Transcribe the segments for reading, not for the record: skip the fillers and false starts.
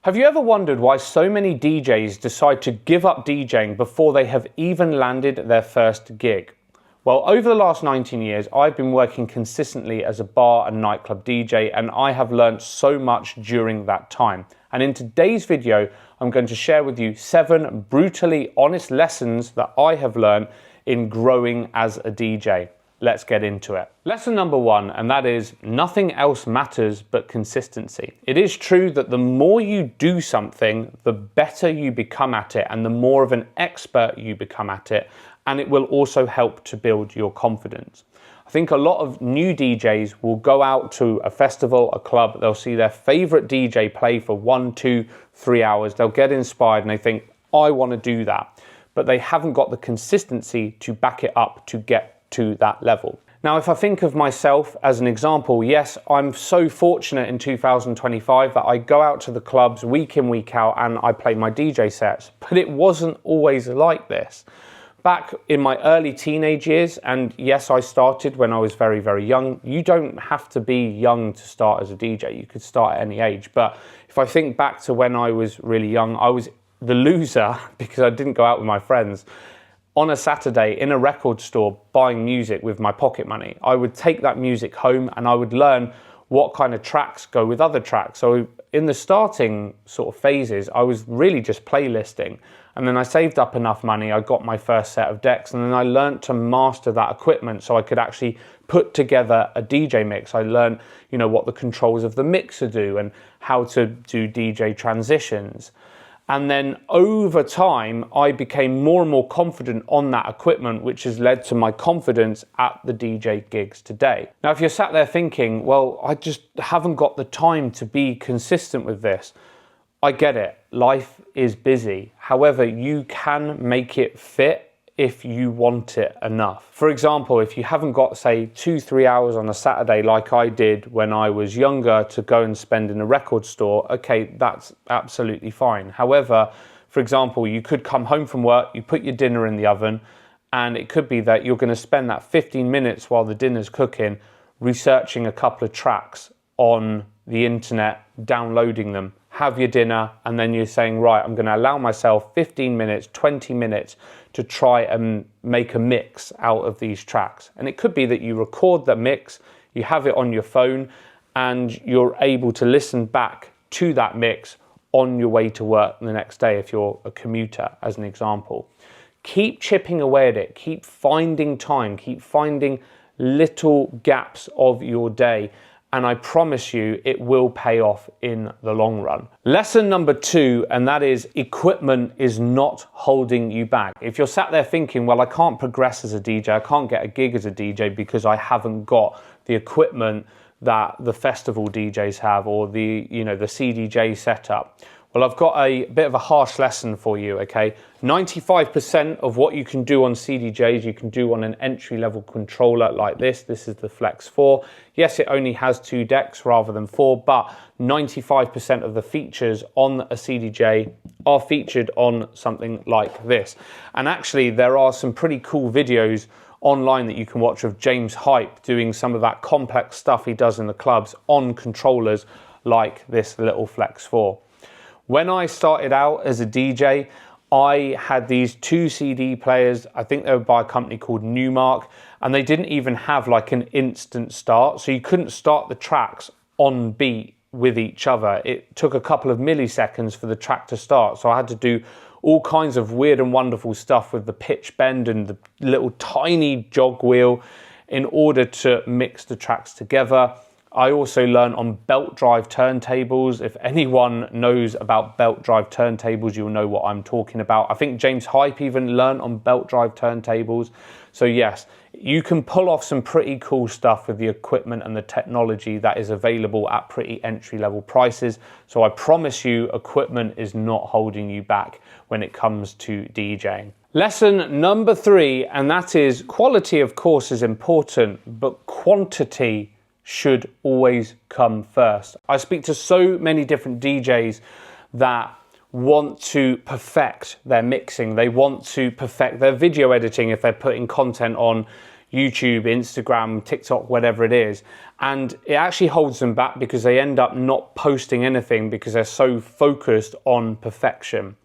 Have you ever wondered why so many DJs decide to give up DJing before they have even landed their first gig? Well, over the last 19 years, I've been working consistently as a bar and nightclub DJ, and I have learned so much during that time. And in today's video, I'm going to share with you 7 brutally honest lessons that I have learned in growing as a DJ. Let's get into it. Lesson number 1, and that is nothing else matters but consistency. It is true that the more you do something, the better you become at it and the more of an expert you become at it, and it will also help to build your confidence. I think a lot of new DJs will go out to a festival, a club, they'll see their favorite DJ play for 1, 2, 3 hours, they'll get inspired and they think, I want to do that, but they haven't got the consistency to back it up to get to that level. Now, if I think of myself as an example, yes, I'm so fortunate in 2025 that I go out to the clubs week in, week out, and I play my DJ sets, but it wasn't always like this. Back in my early teenage years, and yes, I started when I was very, very young. You don't have to be young to start as a DJ. You could start at any age. But if I think back to when I was really young, I was the loser because I didn't go out with my friends. On a Saturday in a record store buying music with my pocket money. I would take that music home and I would learn what kind of tracks go with other tracks. So in the starting sort of phases, I was really just playlisting. And then I saved up enough money, I got my first set of decks, and then I learned to master that equipment so I could actually put together a DJ mix. I learned, what the controls of the mixer do and how to do DJ transitions. And then over time, I became more and more confident on that equipment, which has led to my confidence at the DJ gigs today. Now, if you're sat there thinking, well, I just haven't got the time to be consistent with this, I get it. Life is busy. However, you can make it fit if you want it enough. For example, if you haven't got, say, 2-3 hours on a Saturday like I did when I was younger to go and spend in a record store, okay, that's absolutely fine. However, for example, you could come home from work, you put your dinner in the oven, and it could be that you're going to spend that 15 minutes while the dinner's cooking researching a couple of tracks on the internet, downloading them, have your dinner, and then you're saying, right, I'm going to allow myself 15 minutes, 20 minutes to try and make a mix out of these tracks. And it could be that you record the mix, you have it on your phone, and you're able to listen back to that mix on your way to work the next day if you're a commuter, as an example. Keep chipping away at it, keep finding time, keep finding little gaps of your day, and I promise you it will pay off in the long run. Lesson number 2, and that is equipment is not holding you back. If you're sat there thinking, well, I can't progress as a DJ, I can't get a gig as a DJ because I haven't got the equipment that the festival DJs have or the CDJ setup. Well, I've got a bit of a harsh lesson for you, okay? 95% of what you can do on CDJs, you can do on an entry-level controller like this. This is the Flex 4. Yes, it only has 2 decks rather than 4, but 95% of the features on a CDJ are featured on something like this. And actually, there are some pretty cool videos online that you can watch of James Hype doing some of that complex stuff he does in the clubs on controllers like this little Flex 4. When I started out as a DJ, I had these 2 CD players. I think they were by a company called Newmark, and they didn't even have like an instant start. So you couldn't start the tracks on beat with each other. It took a couple of milliseconds for the track to start. So I had to do all kinds of weird and wonderful stuff with the pitch bend and the little tiny jog wheel in order to mix the tracks together. I also learned on belt drive turntables. If anyone knows about belt drive turntables, you'll know what I'm talking about. I think James Hype even learned on belt drive turntables. So yes, you can pull off some pretty cool stuff with the equipment and the technology that is available at pretty entry-level prices. So I promise you, equipment is not holding you back when it comes to DJing. Lesson number 3, and that is quality, of course, is important, but quantity should always come first. I speak to so many different DJs that want to perfect their mixing. They want to perfect their video editing if they're putting content on YouTube, Instagram, TikTok, whatever it is. And it actually holds them back because they end up not posting anything because they're so focused on perfection.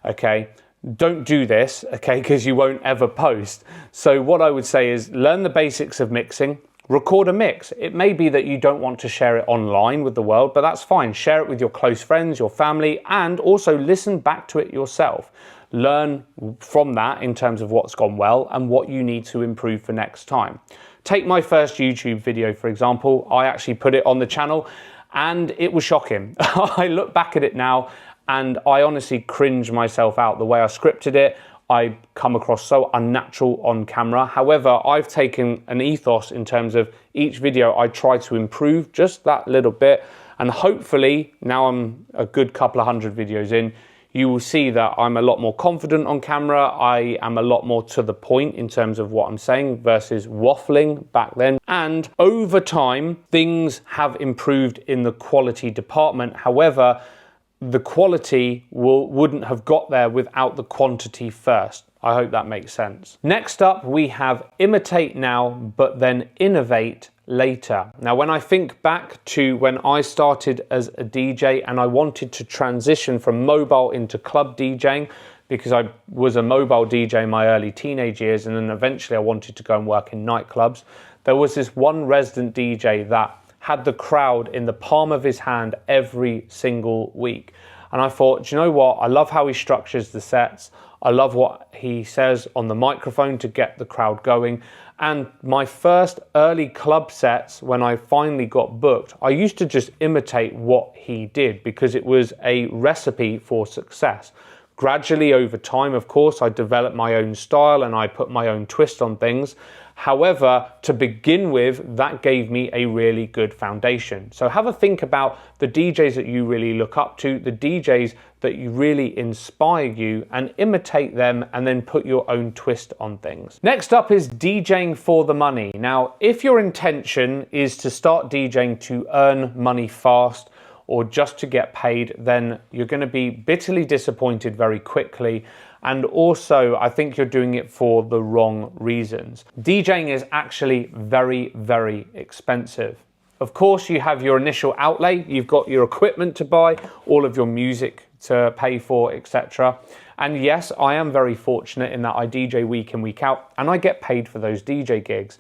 Okay, don't do this, okay, because you won't ever post. So what I would say is learn the basics of mixing, record a mix. It may be that you don't want to share it online with the world, but that's fine. Share it with your close friends, your family, and also listen back to it yourself. Learn from that in terms of what's gone well and what you need to improve for next time. Take my first YouTube video, for example. I actually put it on the channel and it was shocking. I look back at it now and I honestly cringe myself out. The way I scripted it, I come across so unnatural on camera. However, I've taken an ethos in terms of each video I try to improve just that little bit. And hopefully, now I'm a good couple of hundred videos in, you will see that I'm a lot more confident on camera. I am a lot more to the point in terms of what I'm saying versus waffling back then. And over time, things have improved in the quality department. However, the quality wouldn't have got there without the quantity first. I hope that makes sense. Next up, we have imitate now, but then innovate later. Now, when I think back to when I started as a DJ and I wanted to transition from mobile into club DJing, because I was a mobile DJ in my early teenage years, and then eventually I wanted to go and work in nightclubs, there was this one resident DJ that had the crowd in the palm of his hand every single week. And I thought, do you know what? I love how he structures the sets. I love what he says on the microphone to get the crowd going. And my first early club sets, when I finally got booked, I used to just imitate what he did because it was a recipe for success. Gradually over time, of course, I developed my own style and I put my own twist on things. However, to begin with, that gave me a really good foundation. So have a think about the DJs that you really look up to, the DJs that you really inspire you, and imitate them and then put your own twist on things. Next up is DJing for the money. Now, if your intention is to start DJing to earn money fast or just to get paid, then you're going to be bitterly disappointed very quickly. And also, I think you're doing it for the wrong reasons. DJing is actually very, very expensive. Of course, you have your initial outlay, you've got your equipment to buy, all of your music to pay for, etc. And yes, I am very fortunate in that I DJ week in, week out, and I get paid for those DJ gigs.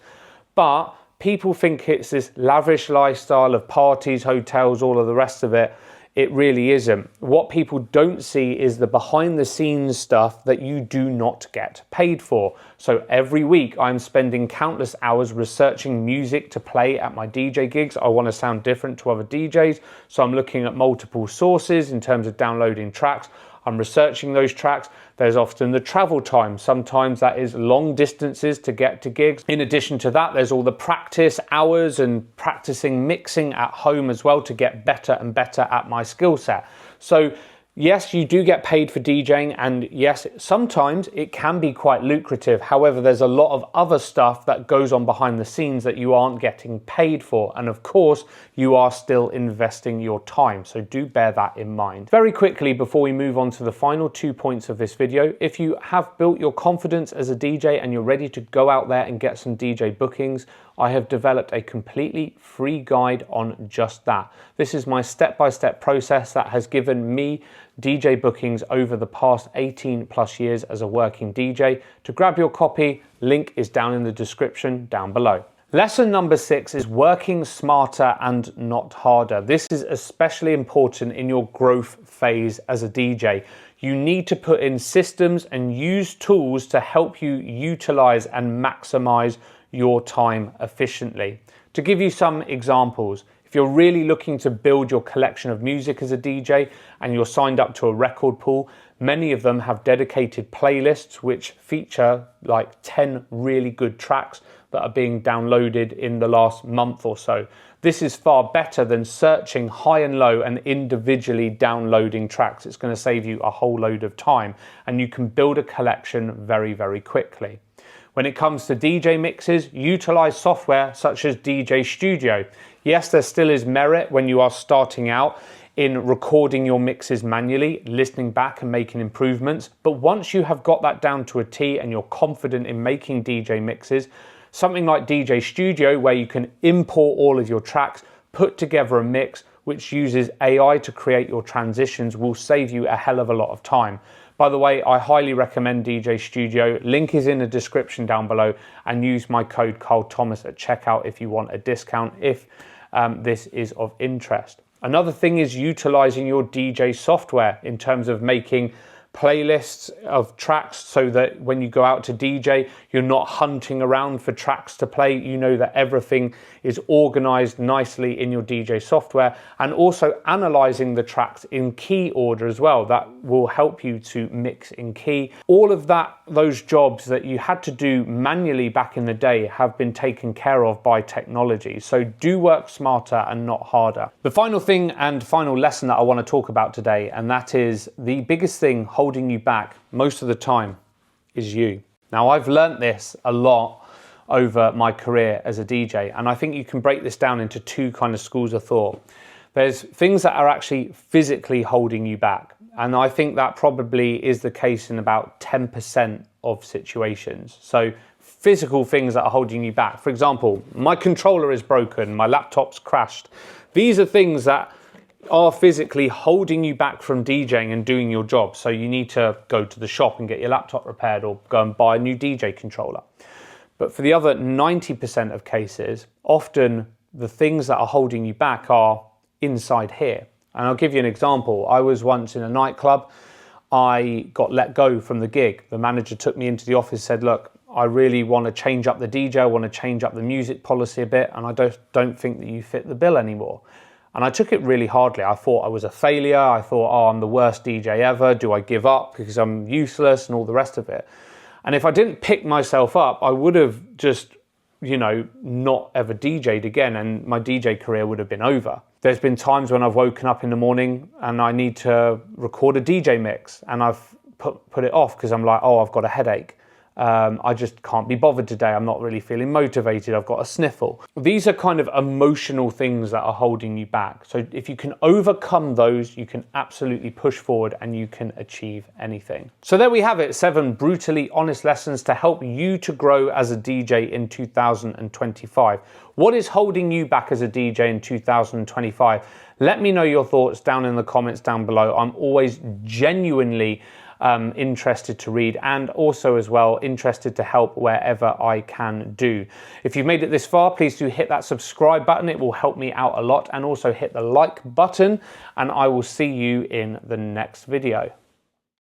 But people think it's this lavish lifestyle of parties, hotels, all of the rest of it. It really isn't. What people don't see is the behind the scenes stuff that you do not get paid for. So every week I'm spending countless hours researching music to play at my DJ gigs. I want to sound different to other DJs. So I'm looking at multiple sources in terms of downloading tracks. I'm researching those tracks. There's often the travel time. Sometimes that is long distances to get to gigs. In addition to that, there's all the practice hours and practicing mixing at home as well to get better and better at my skill set. So yes, you do get paid for DJing, and yes, sometimes it can be quite lucrative. However, there's a lot of other stuff that goes on behind the scenes that you aren't getting paid for. And of course, you are still investing your time. So do bear that in mind. Very quickly, before we move on to the final 2 points of this video, if you have built your confidence as a DJ and you're ready to go out there and get some DJ bookings, I have developed a completely free guide on just that. This is my step-by-step process that has given me DJ bookings over the past 18 plus years as a working DJ. To grab your copy, link is down in the description down below. Lesson number 6 is working smarter and not harder. This is especially important in your growth phase as a DJ. You need to put in systems and use tools to help you utilize and maximize your time efficiently. To give you some examples, if you're really looking to build your collection of music as a DJ and you're signed up to a record pool, many of them have dedicated playlists which feature like 10 really good tracks that are being downloaded in the last month or so. This is far better than searching high and low and individually downloading tracks. It's going to save you a whole load of time, and you can build a collection very, very quickly. When it comes to DJ mixes, utilize software such as DJ Studio. Yes, there still is merit when you are starting out in recording your mixes manually, listening back and making improvements. But once you have got that down to a T and you're confident in making DJ mixes, Something like DJ Studio, where you can import all of your tracks, put together a mix, which uses AI to create your transitions, will save you a hell of a lot of time. By the way, I highly recommend DJ Studio. Link is in the description down below, and use my code KARLTHOMAS at checkout if you want a discount, if this is of interest. Another thing is utilizing your DJ software in terms of making playlists of tracks, so that when you go out to DJ, you're not hunting around for tracks to play. You know that everything is organized nicely in your DJ software, and also analyzing the tracks in key order as well. That will help you to mix in key. All of that, those jobs that you had to do manually back in the day, have been taken care of by technology. So do work smarter and not harder. The final thing and final lesson that I want to talk about today, and that is the biggest thing holding you back most of the time, is you. Now, I've learnt this a lot over my career as a DJ, and I think you can break this down into two kind of schools of thought. There's things that are actually physically holding you back, and I think that probably is the case in about 10% of situations. So physical things that are holding you back. For example, my controller is broken, my laptop's crashed. These are things that are physically holding you back from DJing and doing your job. So you need to go to the shop and get your laptop repaired, or go and buy a new DJ controller. But for the other 90% of cases, often the things that are holding you back are inside here. And I'll give you an example. I was once in a nightclub. I got let go from the gig. The manager took me into the office, said, look, I really want to change up the DJ. I want to change up the music policy a bit, and I don't think that you fit the bill anymore. And I took it really hardly. I thought I was a failure. I thought, oh, I'm the worst DJ ever. Do I give up because I'm useless and all the rest of it? And if I didn't pick myself up, I would have just, not ever DJ'd again, and my DJ career would have been over. There's been times when I've woken up in the morning and I need to record a DJ mix, and I've put it off because I'm like, oh, I've got a headache. I just can't be bothered today. I'm not really feeling motivated. I've got a sniffle. These are kind of emotional things that are holding you back. So if you can overcome those, you can absolutely push forward and you can achieve anything. So there we have it, 7 brutally honest lessons to help you to grow as a DJ in 2025. What is holding you back as a DJ in 2025? Let me know your thoughts down in the comments down below. I'm always genuinely interested to read, and also as well interested to help wherever I can do. If you've made it this far, please do hit that subscribe button. It will help me out a lot, and also hit the like button, and I will see you in the next video.